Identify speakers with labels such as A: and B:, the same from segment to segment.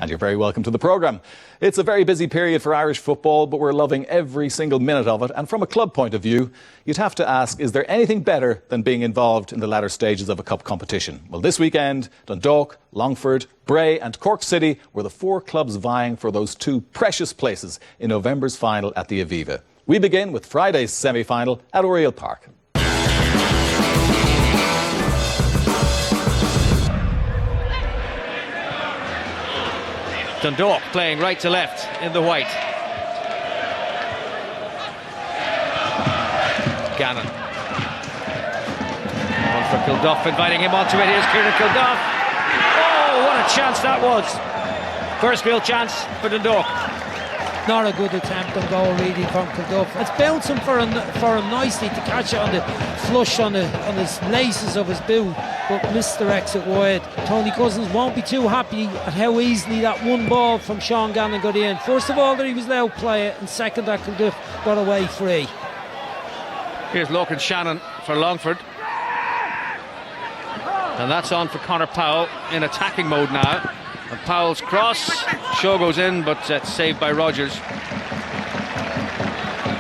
A: And you're very welcome to the programme. It's a very busy period for Irish football, but we're loving every single minute of it. And from a club point of view, you'd have to ask, is there anything better than being involved in the latter stages of a cup competition? Well, this weekend, Dundalk, Longford, Bray and Cork City were the four clubs vying for those two precious places in November's final at the Aviva. We begin with Friday's semi-final at Oriel Park.
B: Dundalk playing right to left in the white. Gannon. On for Kilduff, inviting him onto it. Here's Kieran Kilduff. Oh, what a chance that was. First real chance for Dundalk.
C: Not a good attempt on goal really from Kilduff. It's bouncing for him nicely to catch it on the flush on his laces of his boot, but misdirects it wide. Tony Cousins won't be too happy at how easily that one ball from Sean Gannon got in. First of all, that he was allowed to play it, and second, that Kilduff got away free.
B: Here's Lorcan Shannon for Longford. And that's on for Conor Powell in attacking mode now. And Powell's cross, Shaw goes in, but it's saved by Rogers.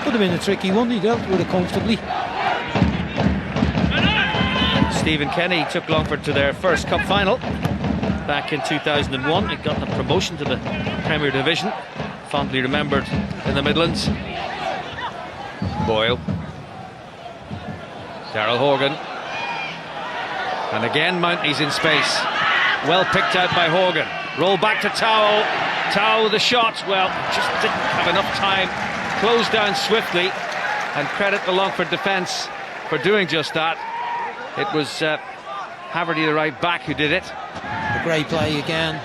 C: Could have been a tricky one, he dealt with it comfortably.
B: Stephen Kenny took Longford to their first cup final back in 2001. It got them promotion to the Premier Division, fondly remembered in the Midlands. Boyle. Darrell Horgan. And again Mountney's in space. Well picked out by Horgan. Roll back to Towell. Towell with the shot. Well, just didn't have enough time. Closed down swiftly. And credit the Longford defence for doing just that. It was Haverty, the right back, who did it.
C: A great play again.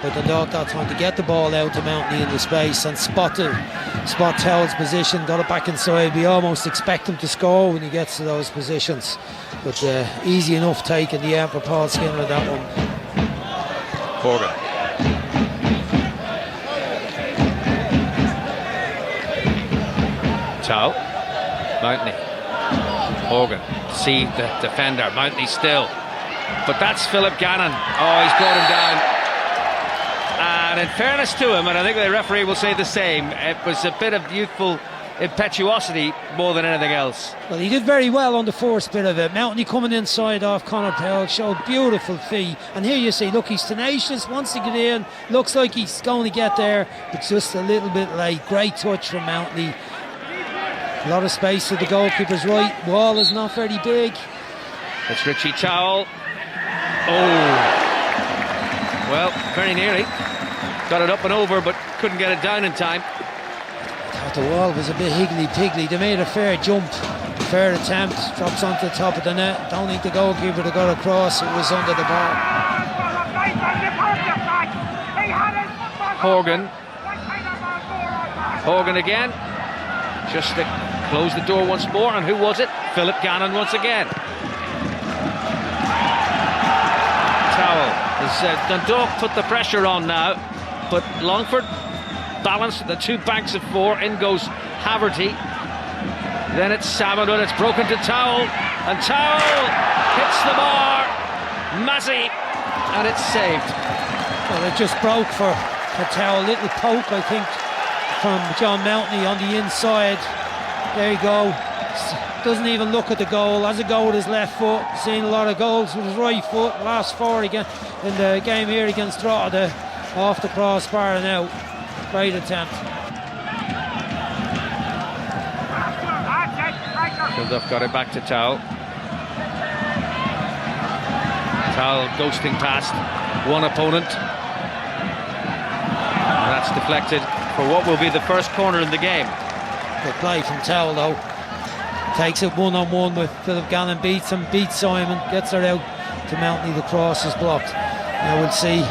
C: But Dundalk that time to get the ball out to Mountney in the space and spot Towell's position, got it back inside. We almost expect him to score when he gets to those positions. But easy enough take in the end for Paul Skinner with that one.
B: Horgan. Towell. Mountney. Horgan. See the defender. Mountney still. But that's Philip Gannon. Oh, he's got him down. And in fairness to him, and I think the referee will say the same, it was a bit of youthful impetuosity more than anything else.
C: Well, he did very well on the first bit of it. Mountney coming inside off Conor Powell showed beautiful feet, and here you see, look, he's tenacious, wants to get in, looks like he's going to get there, but just a little bit late. Great touch from Mountney. A lot of space to the goalkeeper's right. Wall is not very big.
B: It's Richie Towell. Oh, well, very nearly got it up and over, but couldn't get it down in time.
C: I thought the wall was a bit higgly-piggly. They made a fair jump, fair attempt, drops onto the top of the net. Don't think the goalkeeper that got across, it was under the bar.
B: Horgan again, just to close the door once more, and who was it? Philip Gannon once again. Towell, as Dundalk put the pressure on now, but Longford balanced the two banks of four. In goes Haverty. Then it's Salmon, and it's broken to Towell, and Towell hits the bar. Massey, and it's saved.
C: Well, it just broke for Towell. Little poke, I think, from John Mountney on the inside. There you go. Doesn't even look at the goal. Has a go with his left foot. Seen a lot of goals with his right foot. Last four again in the game here against Drogheda. Off the crossbar and out. Great attempt.
B: Kilduff got it back to Towell. Towell ghosting past one opponent. And that's deflected for what will be the first corner in the game.
C: Good play from Towell though. Takes it one-on-one with Philip Gannon, beats him, beats Simon, gets her out to Mountney. The cross is blocked. Now we'll see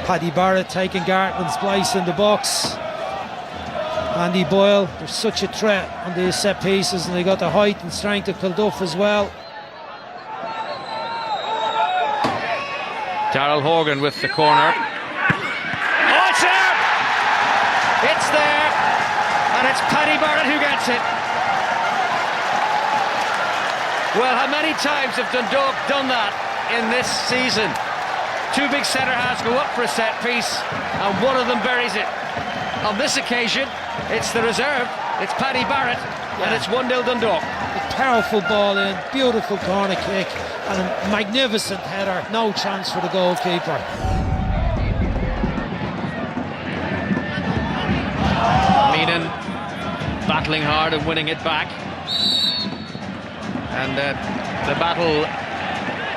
C: Paddy Barrett taking Gartman's place in the box. Andy Boyle, there's such a threat on these set pieces, and they got the height and strength of Kilduff as well.
B: Darrell Horgan with the corner. Oh, it's there! It's there! And it's Paddy Barrett who gets it. Well, how many times have Dundalk done that in this season? two big centre halves go up for a set piece, and one of them buries it. On this occasion, it's the reserve, it's Paddy Barrett, and it's 1-0 Dundalk.
C: A powerful ball in, beautiful corner kick, and a magnificent header. No chance for the goalkeeper.
B: Meenan battling hard and winning it back. And the battle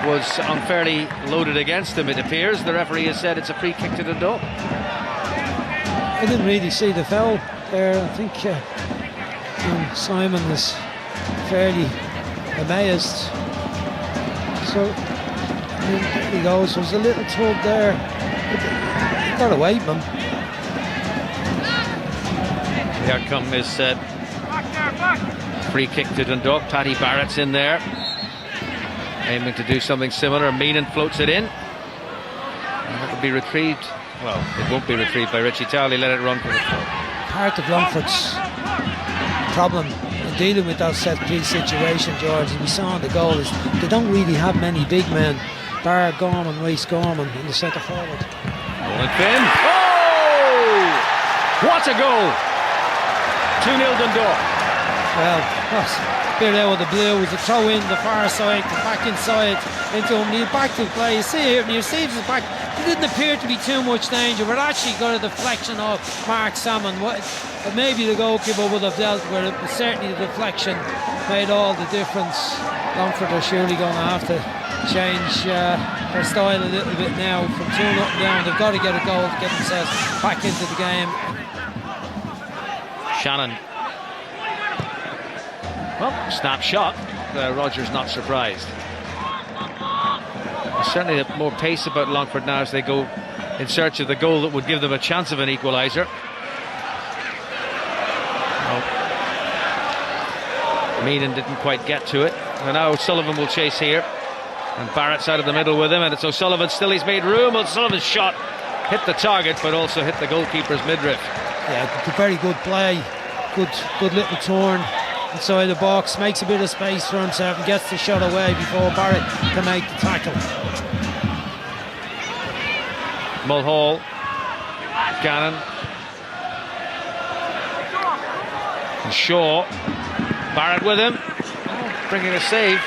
B: was unfairly loaded against him, it appears. The referee has said it's a free kick to Dundalk.
C: I didn't really see the foul there. I think Simon was fairly amazed. So there he goes. There was a little tug there. He got away from him.
B: The outcome is free kick to Dundalk. Paddy Barrett's in there, aiming to do something similar. Meenan floats it in, and it will be retrieved. Well, it won't be retrieved by Richie Tow. He let it run for the floor.
C: Part of Longford's problem in dealing with that set piece situation, George, as we saw in the goal, is they don't really have many big men. bar Gorman, Reece Gorman in the centre forward.
B: Roland Finn. Oh! What a goal! 2-0 Dundalk.
C: Well, that's a bit out of the blue. It was a throw in the far side, back inside into him. He's back to play. You see here, and he receives it back. There didn't appear to be too much danger, but actually got a deflection of Mark Salmon. Maybe the goalkeeper would have dealt with it, but certainly the deflection made all the difference. Longford are surely going to have to change their style a little bit now. From 2-0 down, they've got to get a goal to get themselves back into the game.
B: Shannon. Well, snap shot. Rogers not surprised. There's certainly more pace about Longford now as they go in search of the goal that would give them a chance of an equaliser. Meenan didn't quite get to it. And now O'Sullivan will chase here. And Barrett's out of the middle with him, and it's O'Sullivan still. He's made room. O'Sullivan's shot hit the target, but also hit the goalkeeper's midriff.
C: Yeah, very good play. Good little turn inside the box. Makes a bit of space for himself and gets the shot away before Barrett can make the tackle.
B: Mulhall. Gannon. And Shaw. Barrett with him. Bringing a save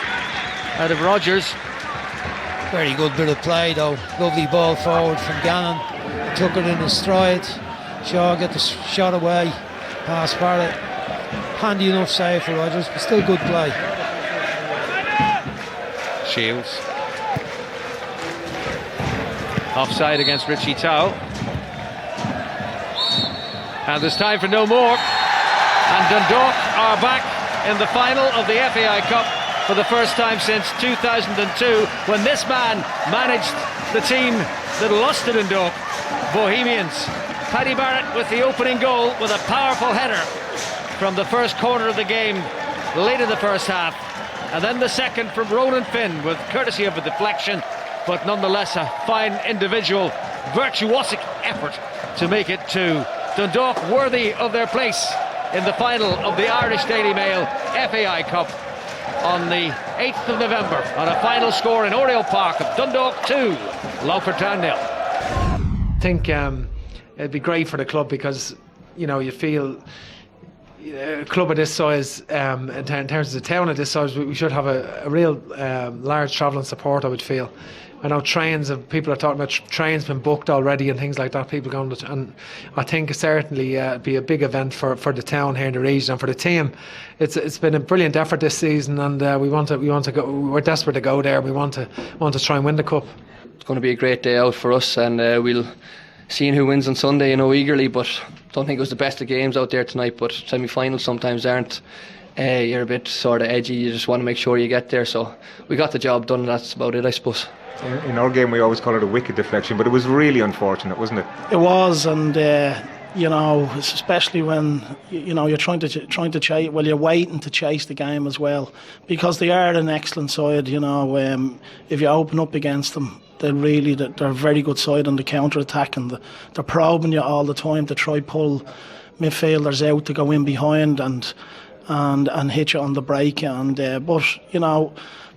B: out of Rogers.
C: Very good bit of play though. Lovely ball forward from Gannon. He took it in his stride. Shaw get the shot away past Barrett. Handy enough save for Rogers, but still good play.
B: Shields. Offside against Richie Tow. And there's time for no more. And Dundalk are back in the final of the FAI Cup for the first time since 2002, when this man managed the team that lost to Dundalk, Bohemians. Paddy Barrett with the opening goal with a powerful header from the first corner of the game late in the first half, and then the second from Ronan Finn with courtesy of a deflection, but nonetheless a fine individual virtuosic effort to make it to Dundalk, worthy of their place in the final of the Irish Daily Mail FAI Cup on the 8th of November, on a final score in Oriel Park of Dundalk 2, Longford Town 0.
D: I think it'd be great for the club because, you know, you feel a club of this size, in terms of the town of this size, we should have a real large travelling support, I would feel. I know people are talking about trains being booked already and things like that, people going to, and I think certainly it'd be a big event for the town here in the region and for the team. It's been a brilliant effort this season, and we want to go. We're desperate to go there. We want to try and win the cup.
E: It's going to be a great day out for us, and we'll see who wins on Sunday, eagerly, but don't think it was the best of games out there tonight, but semi-finals sometimes aren't. You're a bit sort of edgy, you just want to make sure you get there, so we got the job done, and that's about it, I suppose.
F: In our game we always call it a wicked deflection, but it was really unfortunate, wasn't it?
G: It was, and especially when you're trying to chase. Well, you're waiting to chase the game as well, because they are an excellent side. If you open up against them, they're a very good side on the counter attack, and they're probing you all the time to try pull midfielders out to go in behind and hit you on the break. And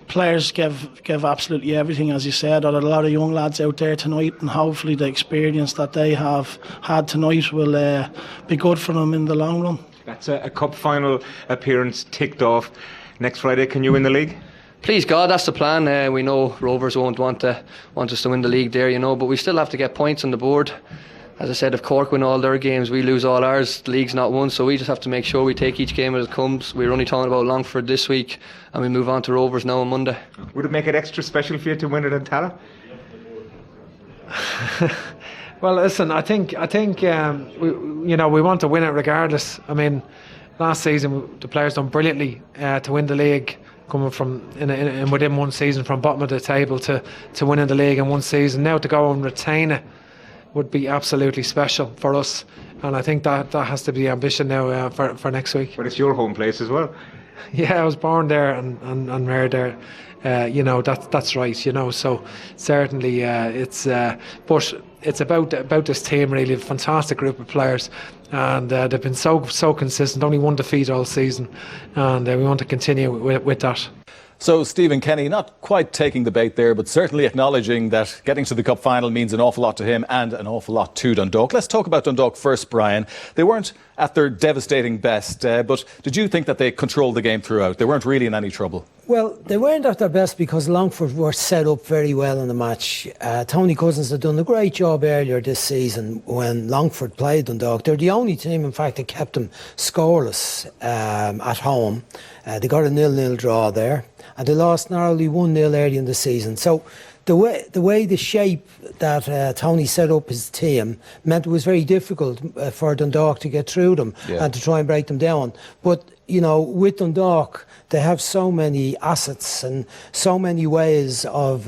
G: players give absolutely everything, as you said. There are a lot of young lads out there tonight, and hopefully the experience that they have had tonight will be good for them in the long run.
F: That's a cup final appearance ticked off. Next Friday, can you win the league?
E: Please God, that's the plan. We know Rovers won't want us to win the league there, but we still have to get points on the board. As I said, if Cork win all their games, we lose all ours. The league's not won, so we just have to make sure we take each game as it comes. We were only talking about Longford this week, and we move on to Rovers now on Monday.
F: Would it make it extra special for you to win it in Tala?
D: Well, listen, I think we want to win it regardless. I mean, last season the players done brilliantly to win the league, coming from in within one season from bottom of the table to winning the league in one season. Now to go and retain it would be absolutely special for us, and I think that has to be the ambition now for next week.
F: But it's your home place as well.
D: Yeah, I was born there and reared there. That's right. So certainly but it's about this team really. A fantastic group of players, and they've been so consistent. Only one defeat all season, and we want to continue with that.
A: So Stephen Kenny, not quite taking the bait there, but certainly acknowledging that getting to the cup final means an awful lot to him and an awful lot to Dundalk. Let's talk about Dundalk first, Brian. They weren't at their devastating best, but did you think that they controlled the game throughout? They weren't really in any trouble.
C: Well, they weren't at their best because Longford were set up very well in the match. Tony Cousins had done a great job earlier this season when Longford played Dundalk. They're the only team, in fact, that kept them scoreless at home. They got a 0-0 draw there, and they lost narrowly 1-0 early in the season. So the shape that Tony set up his team meant it was very difficult for Dundalk to get through them and to try and break them down. But with Dundalk, they have so many assets and so many ways of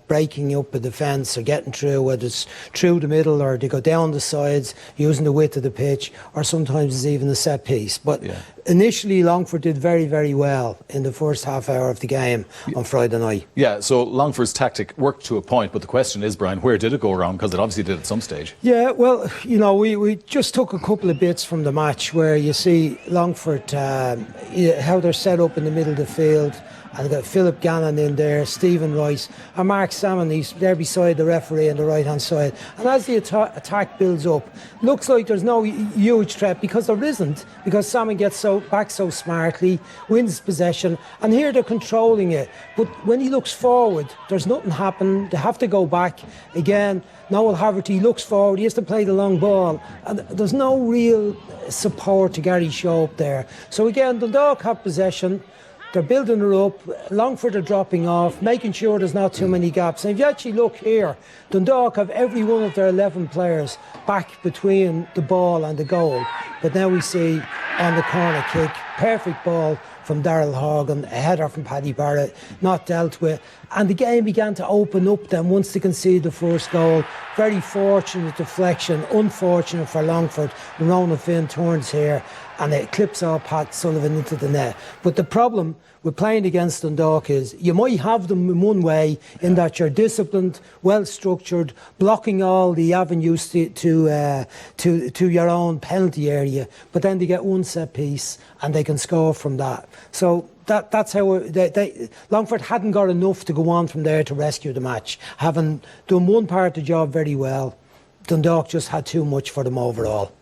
C: breaking up a defence or getting through, whether it's through the middle or they go down the sides using the width of the pitch, or sometimes it's even a set piece. But initially Longford did very, very well in the first half hour of the game on Friday night. Yeah,
A: so Longford's tactic worked to a point, but the question is, Brian, where did it go wrong? Because it obviously did at some stage.
C: Yeah, well, we just took a couple of bits from the match where you see Longford, how they're set up in the middle of the field, and they've got Philip Gannon in there, Stephen Rice, and Mark Salmon. He's there beside the referee on the right hand side. And as the attack builds up, looks like there's no huge threat, because there isn't, because Salmon gets back so smartly, wins possession, and here they're controlling it. But when he looks forward, there's nothing happening. They have to go back again. Noel Haverty looks forward, he has to play the long ball, and there's no real support to Gary Shaw up there. So again, Dundalk have possession, they're building it up, Longford are dropping off, making sure there's not too many gaps. And if you actually look here, Dundalk have every one of their 11 players back between the ball and the goal. But now we see on the corner kick, perfect ball from Daryl Horgan, a header from Paddy Barrett, not dealt with. And the game began to open up then once they conceded the first goal. Very fortunate deflection, unfortunate for Longford. Ronan Finn turns here and it clips off Pat Sullivan into the net. But the problem with playing against Dundalk is you might have them in one way, in that you're disciplined, well structured, blocking all the avenues to your own penalty area, but then they get one set piece and they can score from that. So that's how Longford hadn't got enough to go on from there to rescue the match. Having done one part of the job very well, Dundalk just had too much for them overall.